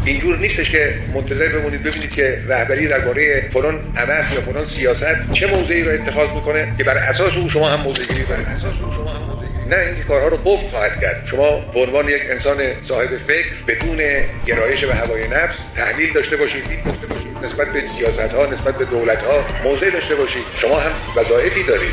اینجور نیستش که منتظر بمونید ببینید که رهبری درباره فلان عمل یا فلان سیاست چه موضعی را اتخاذ میکنه که بر اساس او شما هم موضع گیری کنید. نه، این کارها رو قفل خواهد کرد. شما به عنوان یک انسان صاحب فکر بدون گرایش به هوای نفس تحلیل داشته باشید، نسبت به سیاست‌ها، نسبت به دولت‌ها موضع داشته باشید. شما هم وظایفی دارید.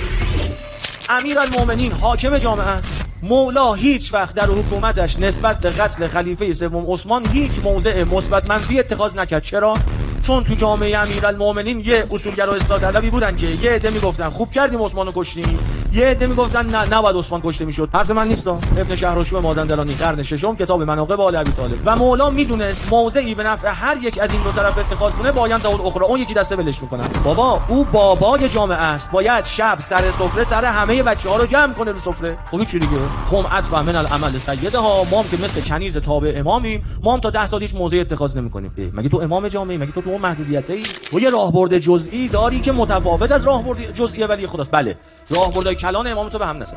امیرالمومنین حاکم جامعه است. مولا هیچ وقت در حکومتش نسبت به قتل خلیفه سوم عثمان هیچ موضع مثبت منفی اتخاذ نکرد. چرا؟ چون تو جامعه امیرالمومنین یه اصولگرا اصلاح طلبی بودن که یه عده میگفتن خوب کردیم عثمانو کشتیم، یه عده میگفتن نه نباید عثمان کشته میشد. حرف من نیست. ابن شهرآشوب مازندرانی قرن ششم کتاب مناقب آل ابی طالب. و مولا میدونست موضعی به نفع هر یک از این دو طرف اتخاذ کنه باید داول اخرى اون یکی دسته ولش میکنن. بابا او بابای جامعه است، باید شب سر سفره سر همه بچه‌ها رو جمع کنه رو سفره. خب چی دیگه؟ هم اتبع من العمل سیدها، ما هم که مثل کنیز تابع امامیم، ما هم تا 10 سال هیچ موضع اتخاذ نمی‌کنیم. مگه تو امام جامعه؟ مگه تو محدودیتی؟ تو یه راهبرد جزئی داری که متفاوت از راهبرد جزئی ولی خداست. بله، راهبردهای کلان امام تو به هم نزن.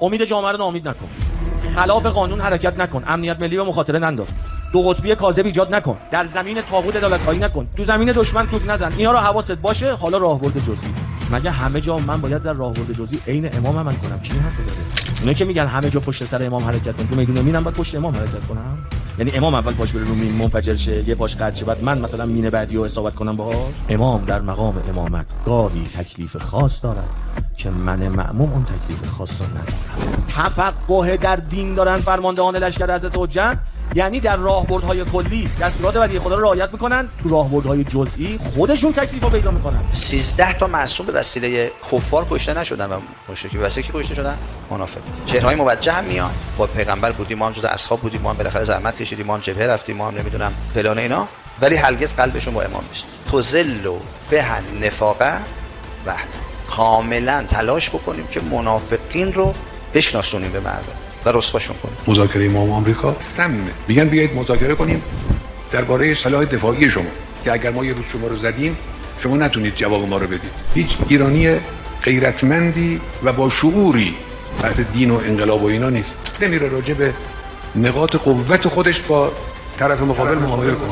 امید جامعه رو ناامید نکن. خلاف قانون حرکت نکن. امنیت ملی به مخاطره ننداز. دو قطبی کاذب ایجاد نکن. در زمین طاغوت عدالت‌خواهی نکن. تو زمین دشمن توپ نزن. اینا رو حواست باشه. حالا راهبرد جزئی. مگه همه جا من باید در راهبرد جزئی عین امام عمل کنم؟ کی حرف داره؟ اونا که میگن همه جا پشت سر امام حرکت کن، تو میدونی منم باید پشت امام حرکت کنم؟ یعنی امام اول پاش بره رو مین منفجر شه، یه پاش قطع شه، بعد من مثلا مین بعدی رو اصابت کنم باهاش؟ امام در مقام امامت گاهی تکلیف خاص دارد که من مأموم اون تکلیف خاص رو ندارم. تفقه در دین دارن فرماندهان لشکر حضرت حجت، یعنی در راهبردهای کلی دستورات ولی خدا رو رعایت میکنن، تو راهبردهای جزئی خودشون تکلیفو پیدا میکنن. 13 تا معصوم به وسیله کفار کشته نشدن و مشرکی به وسیله کی کشته شدن؟ منافق. چهرهای موجه هم میان، با پیغمبر بودیم، ما هم جز اصحاب بودیم، ما هم بالاخره زحمت کشیدیم، ما هم جبهه رفتیم، ما هم نمیدونم فلان اینا، ولی هرگز قلبشون با امام نیست. تزلوا بها النفاق وحده. کاملا تلاش بکنیم که منافقین رو بشناسونیم به مردم و رسواشون کنیم. مذاکره ما و آمریکا سمه. میگن بیایید مذاکره کنیم درباره سلاح دفاعی شما که اگر ما یه روز شما رو زدیم شما نتونید جواب ما رو بدید. هیچ ایرانی غیرتمندی و با شعوری بحث دین و انقلاب و اینا نیست. نمیره راجع به نقاط قوت خودش با طرف مقابل معامله کنه.